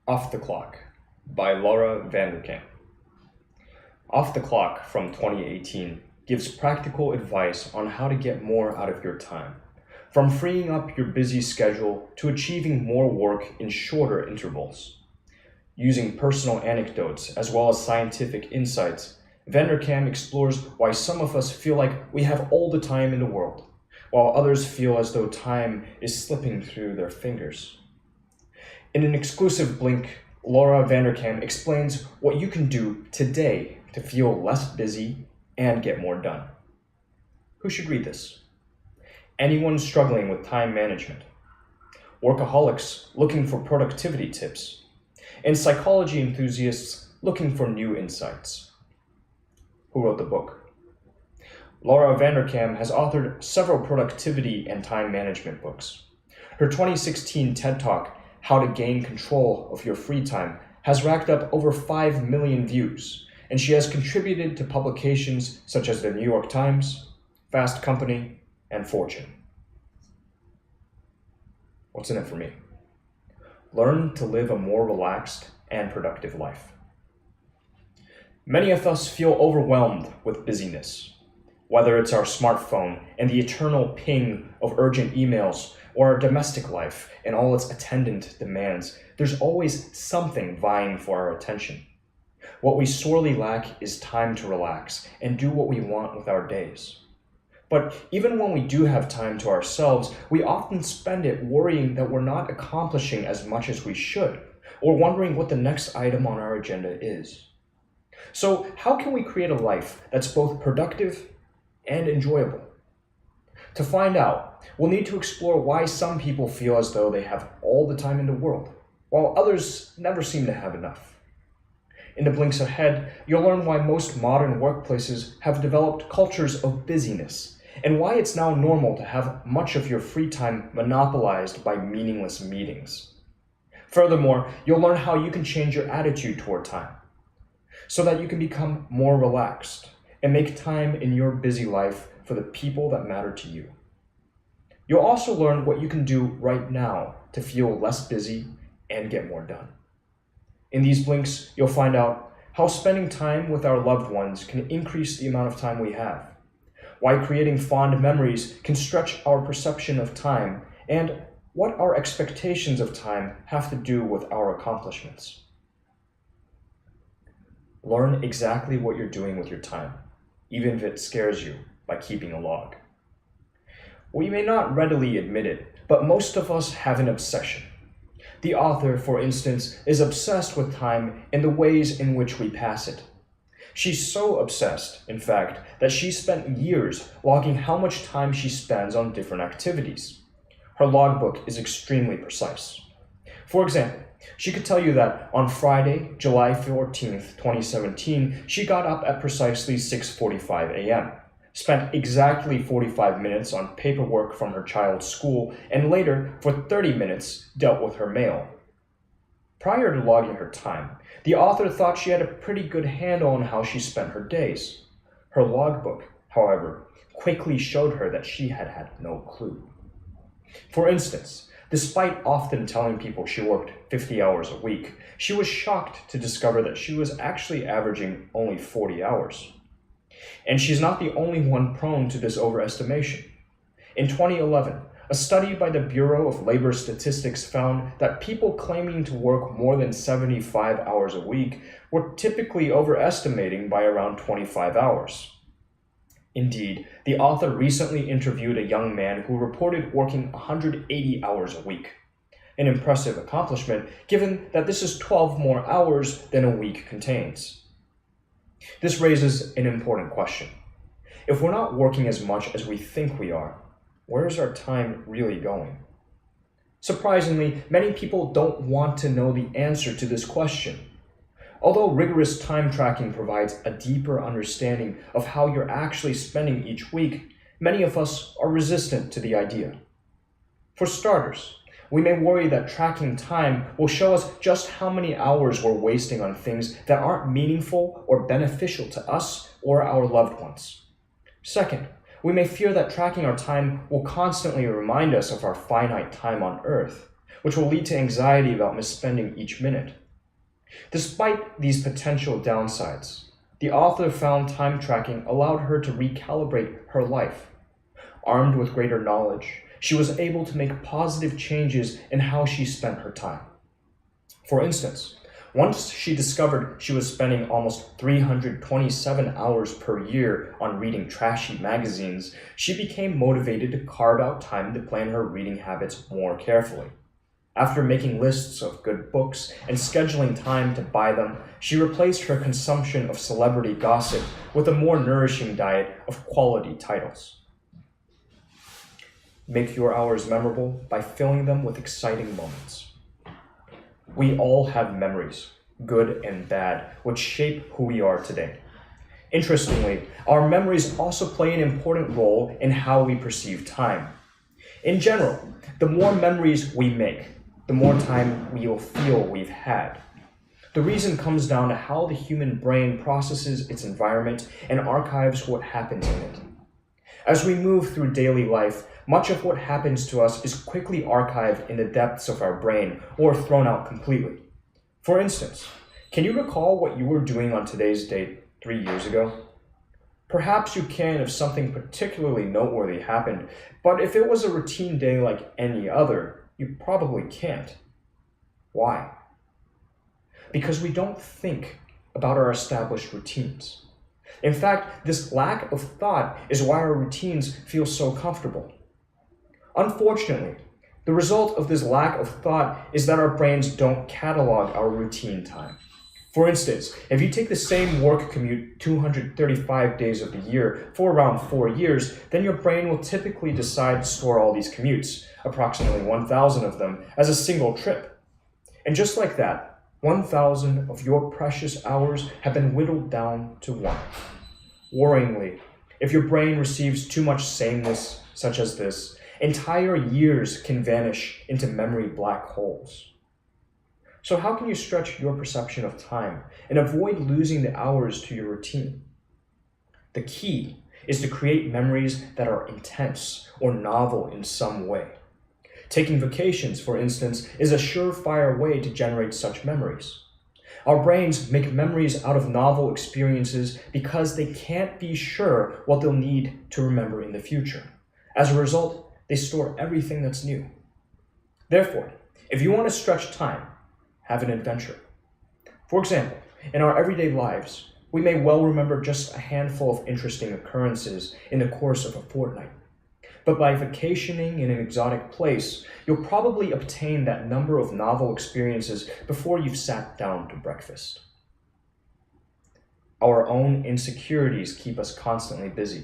Off the Clock by Laura Vanderkam. Off the Clock from 2018 gives practical advice on how to get more out of your time, from freeing up your busy schedule to achieving more work in shorter intervals. Using personal anecdotes as well as scientific insights, Vanderkam explores why some of us feel like we have all the time in the world, while others feel as though time is slipping through their fingers. In an exclusive link, Laura Vanderkam explains what you can do today to feel less busy and get more done. Who should read this? Anyone struggling with time management, workaholics looking for productivity tips, and psychology enthusiasts looking for new insights. Who wrote the book? Laura Vanderkam has authored several productivity and time management books. Her 2016 TED Talk, How to Gain Control of Your Free Time, has racked up over 5 million views, and she has contributed to publications such as the New York Times, Fast Company, and Fortune. What's in it for me? Learn to live a more relaxed and productive life. Many of us feel overwhelmed with busyness, whether it's our smartphone and the eternal ping of urgent emails or our domestic life and all its attendant demands. There's always something vying for our attention. What we sorely lack is time to relax and do what we want with our days. But even when we do have time to ourselves, we often spend it worrying that we're not accomplishing as much as we should, or wondering what the next item on our agenda is. So how can we create a life that's both productive and enjoyable? To find out, we'll need to explore why some people feel as though they have all the time in the world, while others never seem to have enough. In the blinks ahead, you'll learn why most modern workplaces have developed cultures of busyness, and why it's now normal to have much of your free time monopolized by meaningless meetings. Furthermore, you'll learn how you can change your attitude toward time, so that you can become more relaxed and make time in your busy life for the people that matter to you. You'll also learn what you can do right now to feel less busy and get more done. In these blinks, you'll find out how spending time with our loved ones can increase the amount of time we have, why creating fond memories can stretch our perception of time, and what our expectations of time have to do with our accomplishments. Learn exactly what you're doing with your time, even if it scares you, by keeping a log. We may not readily admit it, but most of us have an obsession. The author, for instance, is obsessed with time and the ways in which we pass it. She's so obsessed, in fact, that she spent years logging how much time she spends on different activities. Her logbook is extremely precise. For example, she could tell you that on Friday, July 14th, 2017, she got up at precisely 6:45 a.m., spent exactly 45 minutes on paperwork from her child's school, and later, for 30 minutes, dealt with her mail. Prior to logging her time, the author thought she had a pretty good handle on how she spent her days. Her logbook, however, quickly showed her that she had no clue. For instance, despite often telling people she worked 50 hours a week, she was shocked to discover that she was actually averaging only 40 hours. And she's not the only one prone to this overestimation. In 2011, a study by the Bureau of Labor Statistics found that people claiming to work more than 75 hours a week were typically overestimating by around 25 hours. Indeed, the author recently interviewed a young man who reported working 180 hours a week, an impressive accomplishment given that this is 12 more hours than a week contains. This raises an important question. If we're not working as much as we think we are, where is our time really going? Surprisingly, many people don't want to know the answer to this question. Although rigorous time tracking provides a deeper understanding of how you're actually spending each week, many of us are resistant to the idea. For starters, we may worry that tracking time will show us just how many hours we're wasting on things that aren't meaningful or beneficial to us or our loved ones. Second, we may fear that tracking our time will constantly remind us of our finite time on Earth, which will lead to anxiety about misspending each minute. Despite these potential downsides, the author found time tracking allowed her to recalibrate her life. Armed with greater knowledge, she was able to make positive changes in how she spent her time. For instance, once she discovered she was spending almost 327 hours per year on reading trashy magazines, she became motivated to carve out time to plan her reading habits more carefully. After making lists of good books and scheduling time to buy them, she replaced her consumption of celebrity gossip with a more nourishing diet of quality titles. Make your hours memorable by filling them with exciting moments. We all have memories, good and bad, which shape who we are today. Interestingly, our memories also play an important role in how we perceive time. In general, the more memories we make, the more time we will feel we've had. The reason comes down to how the human brain processes its environment and archives what happens in it. As we move through daily life, much of what happens to us is quickly archived in the depths of our brain or thrown out completely. For instance, can you recall what you were doing on today's date 3 years ago? Perhaps you can if something particularly noteworthy happened, but if it was a routine day like any other, you probably can't. Why? Because we don't think about our established routines. In fact, this lack of thought is why our routines feel so comfortable. Unfortunately, the result of this lack of thought is that our brains don't catalog our routine time. For instance, if you take the same work commute 235 days of the year for around 4 years, then your brain will typically decide to store all these commutes, approximately 1,000 of them, as a single trip. And just like that, 1,000 of your precious hours have been whittled down to 1. Worryingly, if your brain receives too much sameness, such as this, entire years can vanish into memory black holes. So how can you stretch your perception of time and avoid losing the hours to your routine? The key is to create memories that are intense or novel in some way. Taking vacations, for instance, is a surefire way to generate such memories. Our brains make memories out of novel experiences because they can't be sure what they'll need to remember in the future. As a result, they store everything that's new. Therefore, if you want to stretch time, have an adventure. For example, in our everyday lives, we may well remember just a handful of interesting occurrences in the course of a fortnight. But by vacationing in an exotic place, you'll probably obtain that number of novel experiences before you've sat down to breakfast. Our own insecurities keep us constantly busy,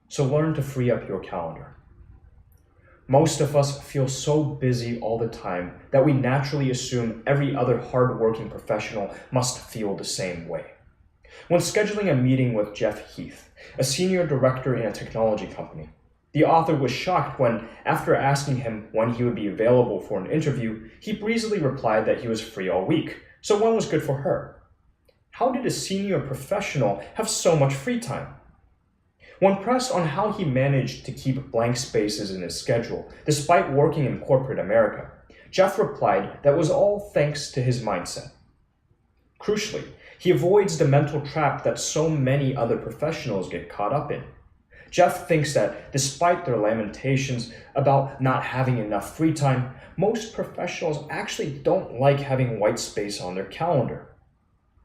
so learn to free up your calendar. Most of us feel so busy all the time that we naturally assume every other hardworking professional must feel the same way. When scheduling a meeting with Jeff Heath, a senior director in a technology company, the author was shocked when, after asking him when he would be available for an interview, he breezily replied that he was free all week, so one was good for her. How did a senior professional have so much free time? When pressed on how he managed to keep blank spaces in his schedule, despite working in corporate America, Jeff replied that was all thanks to his mindset. Crucially, he avoids the mental trap that so many other professionals get caught up in. Jeff thinks that despite their lamentations about not having enough free time, most professionals actually don't like having white space on their calendar.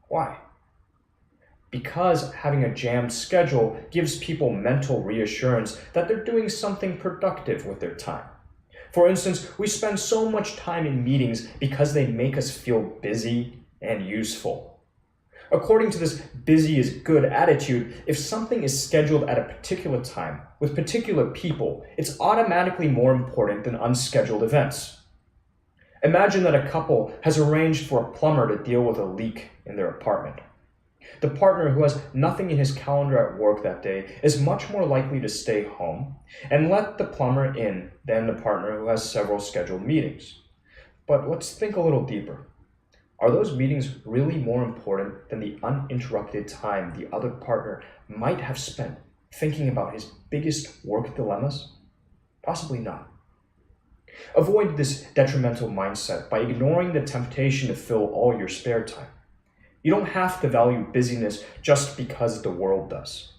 Why? Because having a jammed schedule gives people mental reassurance that they're doing something productive with their time. For instance, we spend so much time in meetings because they make us feel busy and useful. According to this busy is good attitude, if something is scheduled at a particular time with particular people, it's automatically more important than unscheduled events. Imagine that a couple has arranged for a plumber to deal with a leak in their apartment. The partner who has nothing in his calendar at work that day is much more likely to stay home and let the plumber in than the partner who has several scheduled meetings. But let's think a little deeper. Are those meetings really more important than the uninterrupted time the other partner might have spent thinking about his biggest work dilemmas? Possibly not. Avoid this detrimental mindset by ignoring the temptation to fill all your spare time. You don't have to value busyness just because the world does.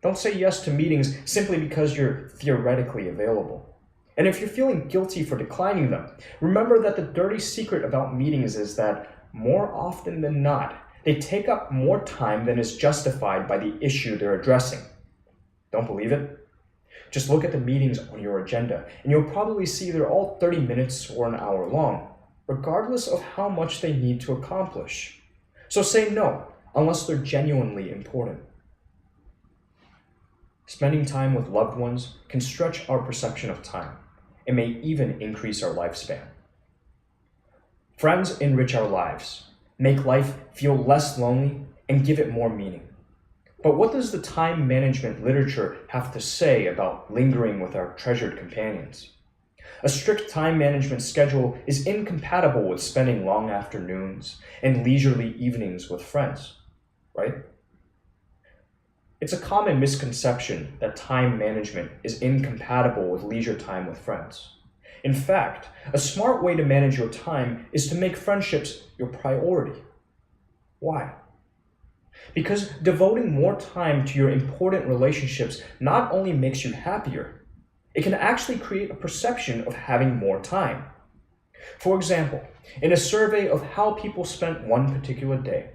Don't say yes to meetings simply because you're theoretically available. And if you're feeling guilty for declining them, remember that the dirty secret about meetings is that more often than not, they take up more time than is justified by the issue they're addressing. Don't believe it? Just look at the meetings on your agenda, and you'll probably see they're all 30 minutes or an hour long, regardless of how much they need to accomplish. So say no, unless they're genuinely important. Spending time with loved ones can stretch our perception of time. It may even increase our lifespan. Friends enrich our lives, make life feel less lonely, and give it more meaning. But what does the time management literature have to say about lingering with our treasured companions? A strict time management schedule is incompatible with spending long afternoons and leisurely evenings with friends, right? It's a common misconception that time management is incompatible with leisure time with friends. In fact, a smart way to manage your time is to make friendships your priority. Why? Because devoting more time to your important relationships not only makes you happier, it can actually create a perception of having more time. For example, in a survey of how people spent one particular day,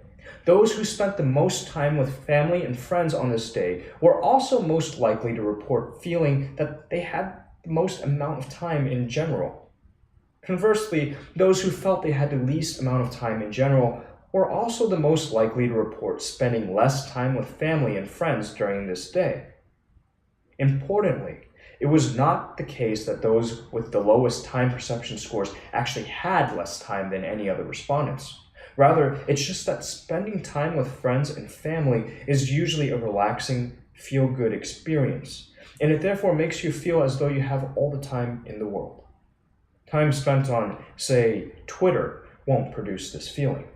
those who spent the most time with family and friends on this day were also most likely to report feeling that they had the most amount of time in general. Conversely, those who felt they had the least amount of time in general were also the most likely to report spending less time with family and friends during this day. Importantly, it was not the case that those with the lowest time perception scores actually had less time than any other respondents. Rather, it's just that spending time with friends and family is usually a relaxing, feel-good experience, and it therefore makes you feel as though you have all the time in the world. Time spent on, say, Twitter won't produce this feeling.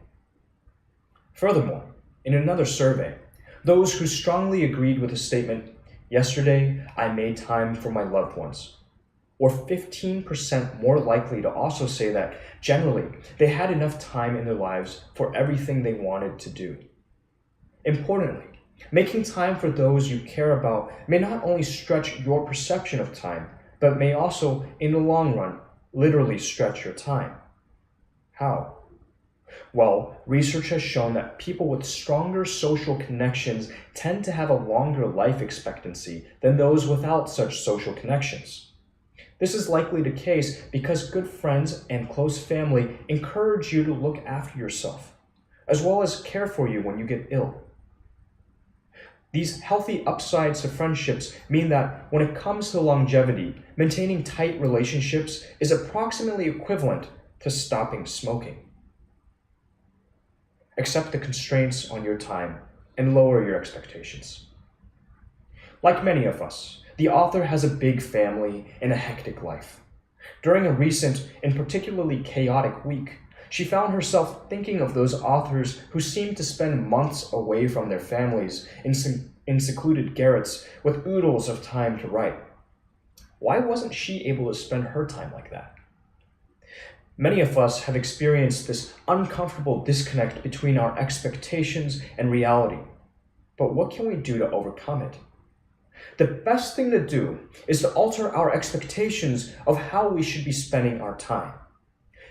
Furthermore, in another survey, those who strongly agreed with the statement, "Yesterday, I made time for my loved ones," were 15% more likely to also say that, generally, they had enough time in their lives for everything they wanted to do. Importantly, making time for those you care about may not only stretch your perception of time, but may also, in the long run, literally stretch your time. How? Well, research has shown that people with stronger social connections tend to have a longer life expectancy than those without such social connections. This is likely the case because good friends and close family encourage you to look after yourself, as well as care for you when you get ill. These healthy upsides to friendships mean that when it comes to longevity, maintaining tight relationships is approximately equivalent to stopping smoking. Accept the constraints on your time and lower your expectations. Like many of us, the author has a big family and a hectic life. During a recent and particularly chaotic week, she found herself thinking of those authors who seemed to spend months away from their families in secluded garrets with oodles of time to write. Why wasn't she able to spend her time like that? Many of us have experienced this uncomfortable disconnect between our expectations and reality. But what can we do to overcome it? The best thing to do is to alter our expectations of how we should be spending our time.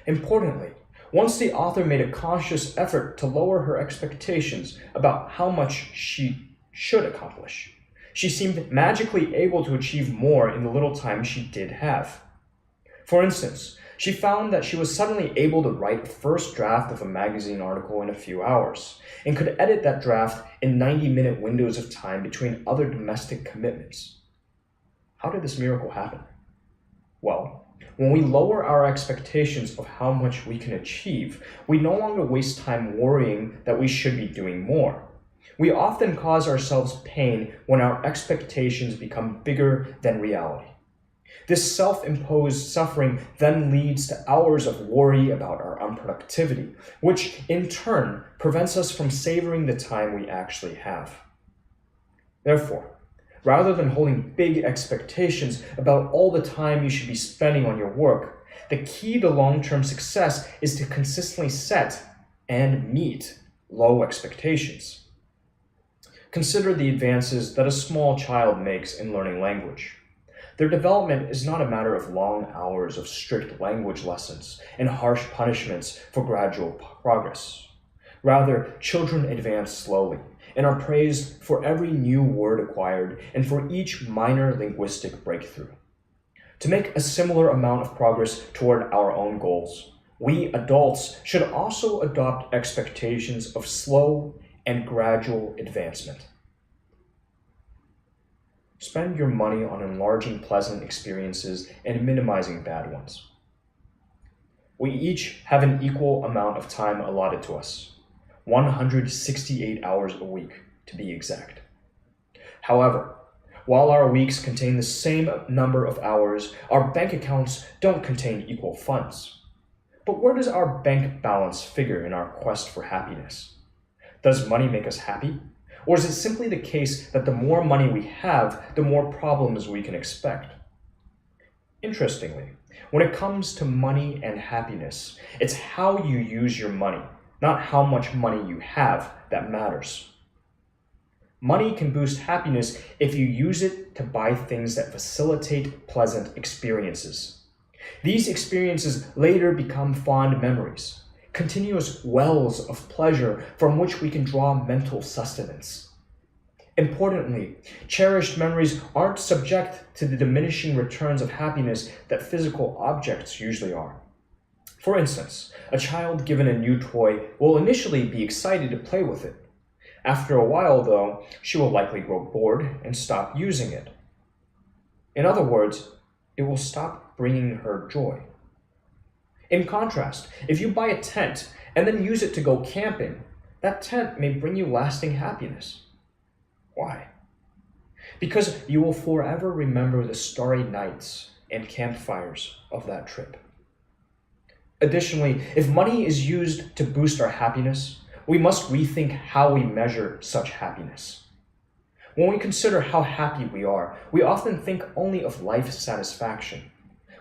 Importantly, once the author made a conscious effort to lower her expectations about how much she should accomplish, she seemed magically able to achieve more in the little time she did have. For instance, she found that she was suddenly able to write a first draft of a magazine article in a few hours, and could edit that draft in 90-minute windows of time between other domestic commitments. How did this miracle happen? Well, when we lower our expectations of how much we can achieve, we no longer waste time worrying that we should be doing more. We often cause ourselves pain when our expectations become bigger than reality. This self-imposed suffering then leads to hours of worry about our unproductivity, which in turn prevents us from savoring the time we actually have. Therefore, Rather than holding big expectations about all the time you should be spending on your work, the key to long-term success is to consistently set and meet low expectations. Consider the advances that a small child makes in learning language. Their development is not a matter of long hours of strict language lessons and harsh punishments for gradual progress. Rather, children advance slowly and are praised for every new word acquired and for each minor linguistic breakthrough. To make a similar amount of progress toward our own goals, we adults should also adopt expectations of slow and gradual advancement. Spend your money on enlarging pleasant experiences and minimizing bad ones. We each have an equal amount of time allotted to us, 168 hours a week to be exact. However, while our weeks contain the same number of hours, our bank accounts don't contain equal funds. But where does our bank balance figure in our quest for happiness? Does money make us happy? Or is it simply the case that the more money we have, the more problems we can expect? Interestingly, when it comes to money and happiness, it's how you use your money, not how much money you have, that matters. Money can boost happiness if you use it to buy things that facilitate pleasant experiences. These experiences later become fond memories, continuous wells of pleasure from which we can draw mental sustenance. Importantly, cherished memories aren't subject to the diminishing returns of happiness that physical objects usually are. For instance, a child given a new toy will initially be excited to play with it. After a while, though, she will likely grow bored and stop using it. In other words, it will stop bringing her joy. In contrast, if you buy a tent and then use it to go camping, that tent may bring you lasting happiness. Why? Because you will forever remember the starry nights and campfires of that trip. Additionally, if money is used to boost our happiness, we must rethink how we measure such happiness. When we consider how happy we are, we often think only of life satisfaction,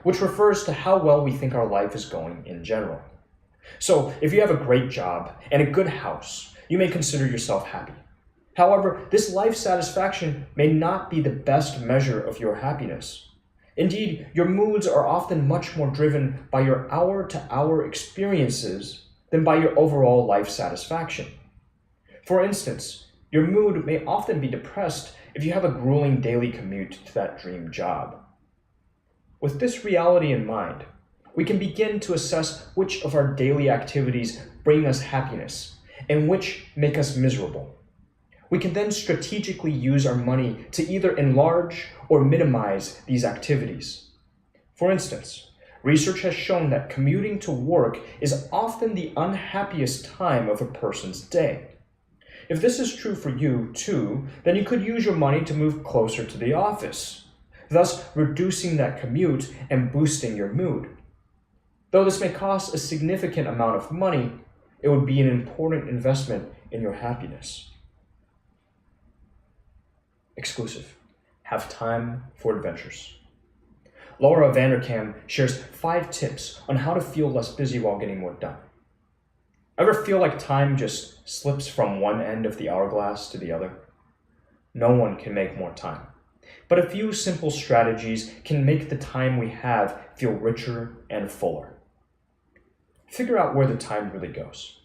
which refers to how well we think our life is going in general. So, if you have a great job and a good house, you may consider yourself happy. However, this life satisfaction may not be the best measure of your happiness. Indeed, your moods are often much more driven by your hour-to-hour experiences than by your overall life satisfaction. For instance, your mood may often be depressed if you have a grueling daily commute to that dream job. With this reality in mind, we can begin to assess which of our daily activities bring us happiness and which make us miserable. We can then strategically use our money to either enlarge or minimize these activities. For instance, research has shown that commuting to work is often the unhappiest time of a person's day. If this is true for you too, then you could use your money to move closer to the office, thus reducing that commute and boosting your mood. Though this may cost a significant amount of money, it would be an important investment in your happiness. Exclusive. Have time for adventures. Laura Vanderkam shares 5 tips on how to feel less busy while getting more done. Ever feel like time just slips from one end of the hourglass to the other? No one can make more time, but a few simple strategies can make the time we have feel richer and fuller. Figure out where the time really goes.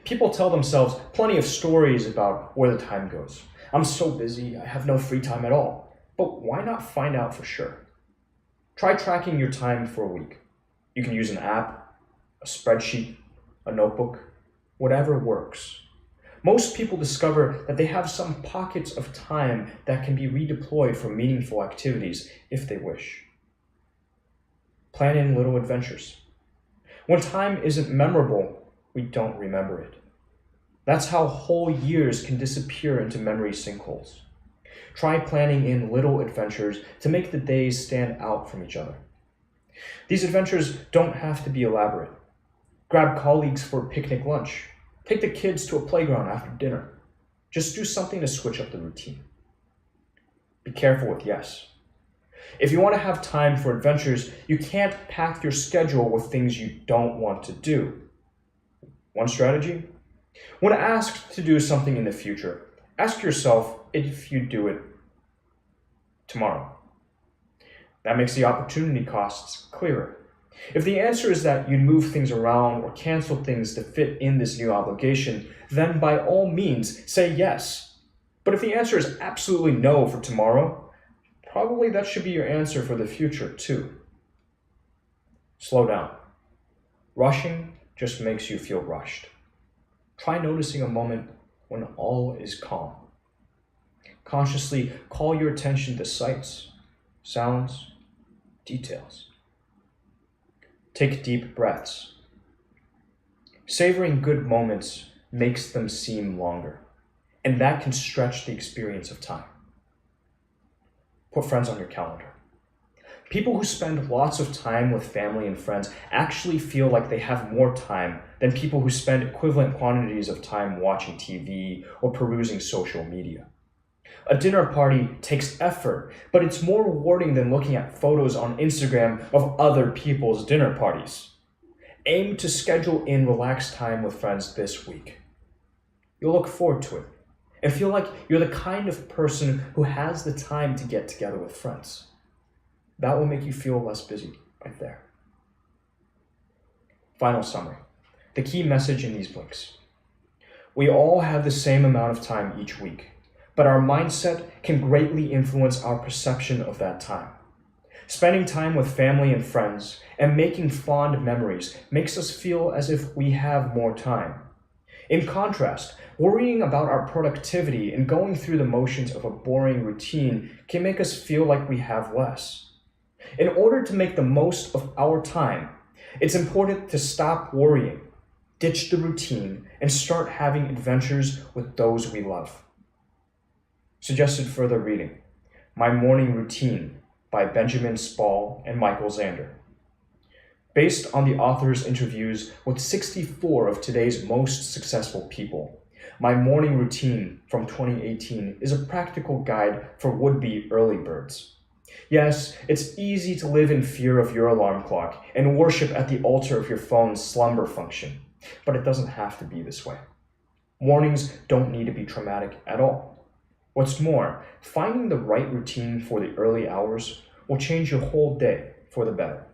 People tell themselves plenty of stories about where the time goes. I'm so busy, I have no free time at all. But why not find out for sure? Try tracking your time for a week. You can use an app, a spreadsheet, a notebook, whatever works. Most people discover that they have some pockets of time that can be redeployed for meaningful activities if they wish. Plan in little adventures. When time isn't memorable, we don't remember it. That's how whole years can disappear into memory sinkholes. Try planning in little adventures to make the days stand out from each other. These adventures don't have to be elaborate. Grab colleagues for picnic lunch. Take the kids to a playground after dinner. Just do something to switch up the routine. Be careful with yes. If you want to have time for adventures, you can't pack your schedule with things you don't want to do. One strategy? When asked to do something in the future, ask yourself if you do it tomorrow. That makes the opportunity costs clearer. If the answer is that you'd move things around or cancel things to fit in this new obligation, then by all means say yes. But if the answer is absolutely no for tomorrow, probably that should be your answer for the future too. Slow down. Rushing just makes you feel rushed. Try noticing a moment when all is calm. Consciously call your attention to sights, sounds, details. Take deep breaths. Savoring good moments makes them seem longer, and that can stretch the experience of time. Put friends on your calendar. People who spend lots of time with family and friends actually feel like they have more time than people who spend equivalent quantities of time watching TV or perusing social media. A dinner party takes effort, but it's more rewarding than looking at photos on Instagram of other people's dinner parties. Aim to schedule in relaxed time with friends this week. You'll look forward to it and feel like you're the kind of person who has the time to get together with friends. That will make you feel less busy right there. Final summary. The key message in these blinks. We all have the same amount of time each week, but our mindset can greatly influence our perception of that time. Spending time with family and friends and making fond memories makes us feel as if we have more time. In contrast, worrying about our productivity and going through the motions of a boring routine can make us feel like we have less. In order to make the most of our time, it's important to stop worrying, ditch the routine, and start having adventures with those we love. Suggested further reading: My Morning Routine by Benjamin Spall and Michael Zander. Based on the author's interviews with 64 of today's most successful people, My Morning Routine from 2018 is a practical guide for would-be early birds. Yes, it's easy to live in fear of your alarm clock and worship at the altar of your phone's slumber function, but it doesn't have to be this way. Mornings don't need to be traumatic at all. What's more, finding the right routine for the early hours will change your whole day for the better.